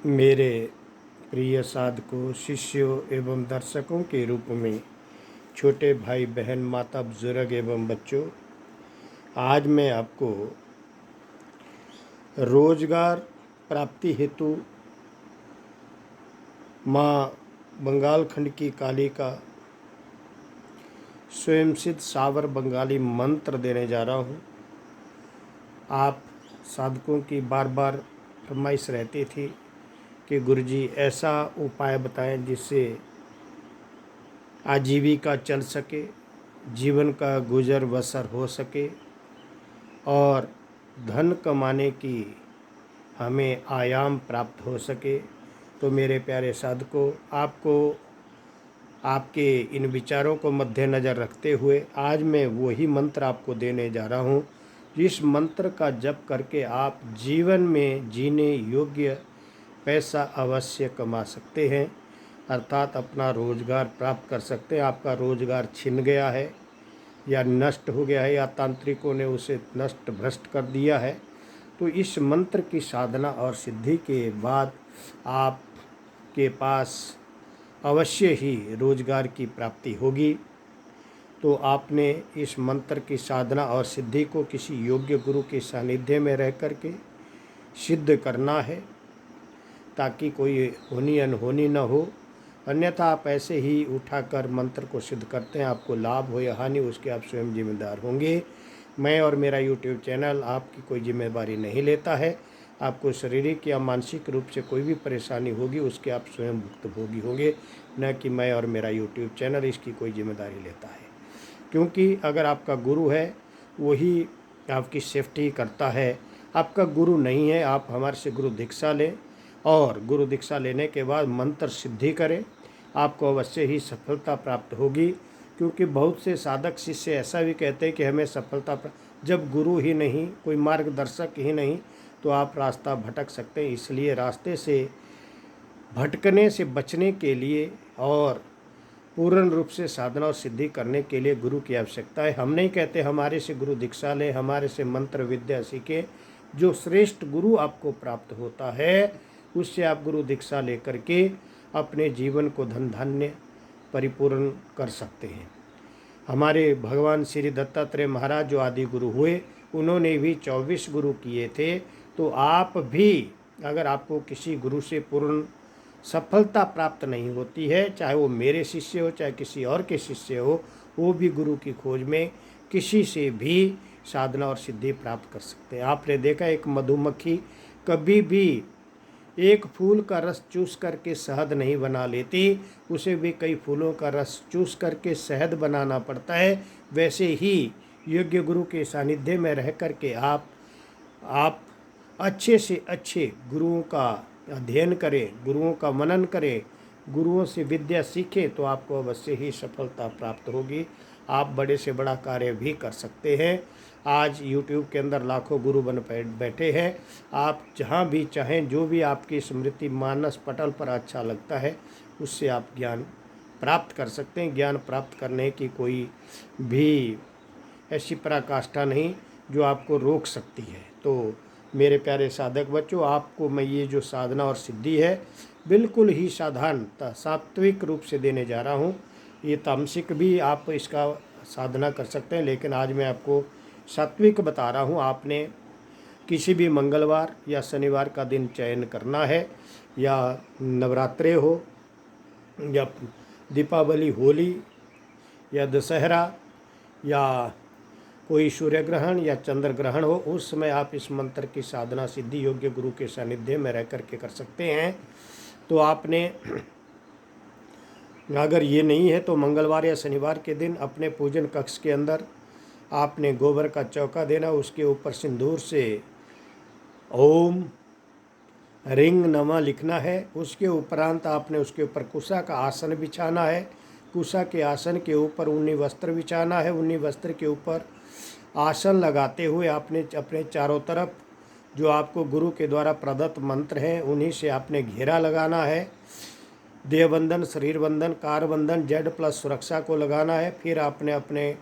मेरे प्रिय साधकों, शिष्यों एवं दर्शकों के रूप में छोटे भाई बहन, माता बुजुर्ग एवं बच्चों, आज मैं आपको रोजगार प्राप्ति हेतु माँ बंगाल खंड की काली का स्वयं सिद्ध सावर बंगाली मंत्र देने जा रहा हूँ। आप साधकों की बार बार फरमाइश रहती थी कि गुरुजी ऐसा उपाय बताएं जिससे आजीविका चल सके, जीवन का गुजर बसर हो सके और धन कमाने की हमें आयाम प्राप्त हो सके। तो मेरे प्यारे साधकों, आपको आपके इन विचारों को मद्देनज़र रखते हुए आज मैं वही मंत्र आपको देने जा रहा हूँ जिस मंत्र का जप करके आप जीवन में जीने योग्य पैसा अवश्य कमा सकते हैं, अर्थात अपना रोजगार प्राप्त कर सकते हैं। आपका रोजगार छिन गया है या नष्ट हो गया है या तांत्रिकों ने उसे नष्ट भ्रष्ट कर दिया है, तो इस मंत्र की साधना और सिद्धि के बाद आपके पास अवश्य ही रोजगार की प्राप्ति होगी। तो आपने इस मंत्र की साधना और सिद्धि को किसी योग्य गुरु के सानिध्य में रह कर के सिद्ध करना है, ताकि कोई होनी अनहोनी न हो। अन्यथा आप ऐसे ही उठाकर मंत्र को सिद्ध करते हैं, आपको लाभ हो या हानि उसके आप स्वयं जिम्मेदार होंगे। मैं और मेरा YouTube चैनल आपकी कोई जिम्मेदारी नहीं लेता है। आपको शारीरिक या मानसिक रूप से कोई भी परेशानी होगी उसके आप स्वयं भुक्तभोगी होंगे, न कि मैं और मेरा YouTube चैनल इसकी कोई जिम्मेदारी लेता है। क्योंकि अगर आपका गुरु है वही आपकी सेफ्टी करता है। आपका गुरु नहीं है, आप हमारे से गुरु दीक्षा लें और गुरु दीक्षा लेने के बाद मंत्र सिद्धि करें, आपको अवश्य ही सफलता प्राप्त होगी। क्योंकि बहुत से साधक शिष्य ऐसा भी कहते हैं कि हमें सफलता जब गुरु ही नहीं, कोई मार्गदर्शक ही नहीं, तो आप रास्ता भटक सकते हैं। इसलिए रास्ते से भटकने से बचने के लिए और पूर्ण रूप से साधना और सिद्धि करने के लिए गुरु की आवश्यकता है। हम नहीं कहते हमारे से गुरु दीक्षा लें, हमारे से मंत्र विद्या सीखें। जो श्रेष्ठ गुरु आपको प्राप्त होता है उससे आप गुरु दीक्षा लेकर के अपने जीवन को धन धान्य परिपूर्ण कर सकते हैं। हमारे भगवान श्री दत्तात्रेय महाराज जो आदि गुरु हुए, उन्होंने भी 24 गुरु किए थे। तो आप भी, अगर आपको किसी गुरु से पूर्ण सफलता प्राप्त नहीं होती है, चाहे वो मेरे शिष्य हो चाहे किसी और के शिष्य हो, वो भी गुरु की खोज में किसी से भी साधना और सिद्धि प्राप्त कर सकते हैं। आपने देखा एक मधुमक्खी कभी भी एक फूल का रस चूस करके शहद नहीं बना लेती, उसे भी कई फूलों का रस चूस करके शहद बनाना पड़ता है। वैसे ही योग्य गुरु के सानिध्य में रह करके आप अच्छे से अच्छे गुरुओं का अध्ययन करें, गुरुओं का मनन करें, गुरुओं से विद्या सीखें, तो आपको अवश्य ही सफलता प्राप्त होगी। आप बड़े से बड़ा कार्य भी कर सकते हैं। आज YouTube के अंदर लाखों गुरु बन बैठे हैं। आप जहाँ भी चाहें, जो भी आपकी स्मृति मानस पटल पर अच्छा लगता है, उससे आप ज्ञान प्राप्त कर सकते हैं। ज्ञान प्राप्त करने की कोई भी ऐसी पराकाष्ठा नहीं जो आपको रोक सकती है। तो मेरे प्यारे साधक बच्चों, आपको मैं ये जो साधना और सिद्धि है बिल्कुल ही साधारणतः सात्विक रूप से देने जा रहा हूँ। ये तामसिक भी आप इसका साधना कर सकते हैं, लेकिन आज मैं आपको सात्विक बता रहा हूँ। आपने किसी भी मंगलवार या शनिवार का दिन चयन करना है, या नवरात्रे हो या दीपावली, होली या दशहरा या कोई सूर्य ग्रहण या चंद्र ग्रहण हो, उस समय आप इस मंत्र की साधना सिद्धि योग्य गुरु के सानिध्य में रह करके कर सकते हैं। तो आपने अगर ये नहीं है तो मंगलवार या शनिवार के दिन अपने पूजन कक्ष के अंदर आपने गोबर का चौका देना, उसके ऊपर सिंदूर से ओम रिंग नमः लिखना है। उसके उपरांत आपने उसके ऊपर कुशा का आसन बिछाना है। कुशा के आसन के ऊपर ऊनी वस्त्र बिछाना है। ऊनी वस्त्र के ऊपर आसन लगाते हुए आपने अपने चारों तरफ जो आपको गुरु के द्वारा प्रदत्त मंत्र हैं उन्हीं से आपने घेरा लगाना है। देहबंधन, शरीर बंधन, कार बंधन, जेड प्लस सुरक्षा को लगाना है। फिर आपने अपने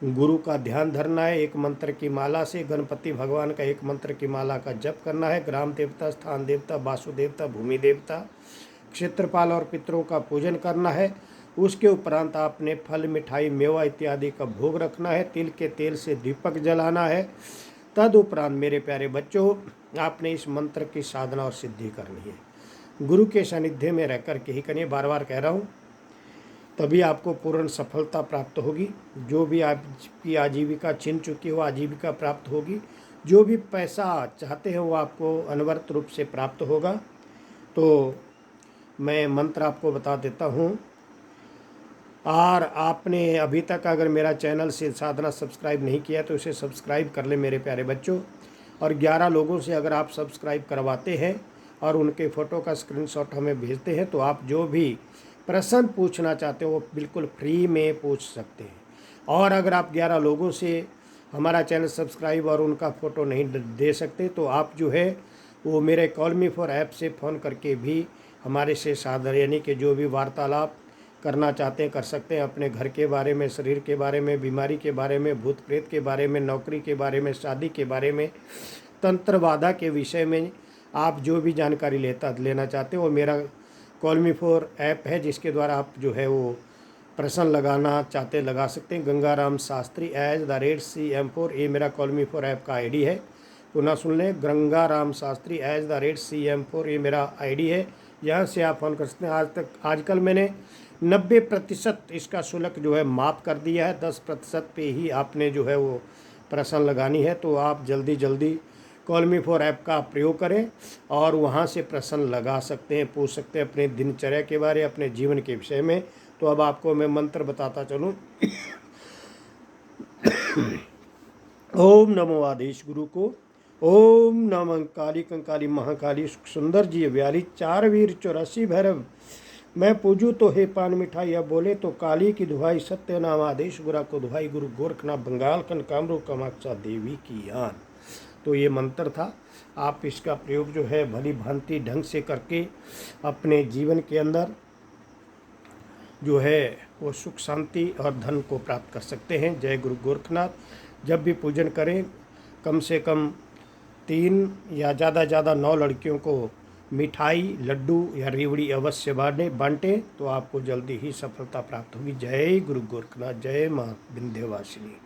गुरु का ध्यान धरना है। एक मंत्र की माला से गणपति भगवान का एक मंत्र की माला का जप करना है। ग्राम देवता, स्थान देवता, वासु देवता, भूमि देवता, क्षेत्रपाल और पितरों का पूजन करना है। उसके उपरांत आपने फल, मिठाई, मेवा इत्यादि का भोग रखना है। तिल के तेल से दीपक जलाना है। तदुपरांत मेरे प्यारे बच्चों, आपने इस मंत्र की साधना और सिद्धि करनी है। गुरु के सानिध्य में रह कर के ही करिए, बार बार कह रहा हूँ, तभी आपको पूर्ण सफलता प्राप्त होगी। जो भी आपकी आजीविका छिन चुकी हो, आजीविका प्राप्त होगी। जो भी पैसा चाहते हो वो आपको अनवरत रूप से प्राप्त होगा। तो मैं मंत्र आपको बता देता हूँ। और आपने अभी तक अगर मेरा चैनल से साधना सब्सक्राइब नहीं किया तो इसे सब्सक्राइब कर ले मेरे प्यारे बच्चों। और 11 लोगों से अगर आप सब्सक्राइब करवाते हैं और उनके फ़ोटो का स्क्रीनशॉट हमें भेजते हैं तो आप जो भी प्रश्न पूछना चाहते हो वो बिल्कुल फ्री में पूछ सकते हैं। और अगर आप 11 लोगों से हमारा चैनल सब्सक्राइब और उनका फ़ोटो नहीं दे सकते तो आप जो है वो मेरे कॉल मी फॉर ऐप से फ़ोन करके भी हमारे से साधना यानी कि जो भी वार्तालाप करना चाहते हैं कर सकते हैं। अपने घर के बारे में, शरीर के बारे में, बीमारी के बारे में, भूत प्रेत के बारे में, नौकरी के बारे में, शादी के बारे में, तंत्रवादा के विषय में आप जो भी जानकारी लेना चाहते हो वो मेरा कॉल मी फॉर ऐप है, जिसके द्वारा आप जो है वो प्रश्न लगाना चाहते लगा सकते हैं। गंगाराम शास्त्री @CM4 ये मेरा कॉल मी फॉर ऐप का आईडी है। पुनः सुन लें, गंगाराम शास्त्री @CM4 ये मेरा आईडी है। यहाँ से आप फ़ोन कर सकते हैं। आजकल मैंने 90% इसका शुल्क जो है माफ़ कर दिया है। 10% पे ही आपने जो है वो प्रश्न लगानी है। तो आप जल्दी जल्दी कॉल मी फॉर ऐप का प्रयोग करें और वहाँ से प्रश्न लगा सकते हैं, पूछ सकते हैं अपने दिनचर्या के बारे, अपने जीवन के विषय में। तो अब आपको मैं मंत्र बताता चलूँ। ओम नमो आदेश गुरु को। ओम नमः काली कंकाली महाकाली सुंदर जी व्याली 4 वीर 84 भैरव मैं पूजू तो हे पान मिठाई। अब बोले तो काली की दुहाई, सत्य नाम आदेश गुरा को दुहाई, गुरु गोरखनाथ बंगाल कनकामरू कामाक्षा देवी की यान। तो ये मंत्र था। आप इसका प्रयोग जो है भली भांति ढंग से करके अपने जीवन के अंदर जो है वो सुख शांति और धन को प्राप्त कर सकते हैं। जय गुरु गोरखनाथ। जब भी पूजन करें कम से कम 3 या ज़्यादा 9 लड़कियों को मिठाई, लड्डू या रेवड़ी अवश्य बांटें तो आपको जल्दी ही सफलता प्राप्त होगी। जय गुरु गोरखनाथ, जय माँ विंध्यवासिनी।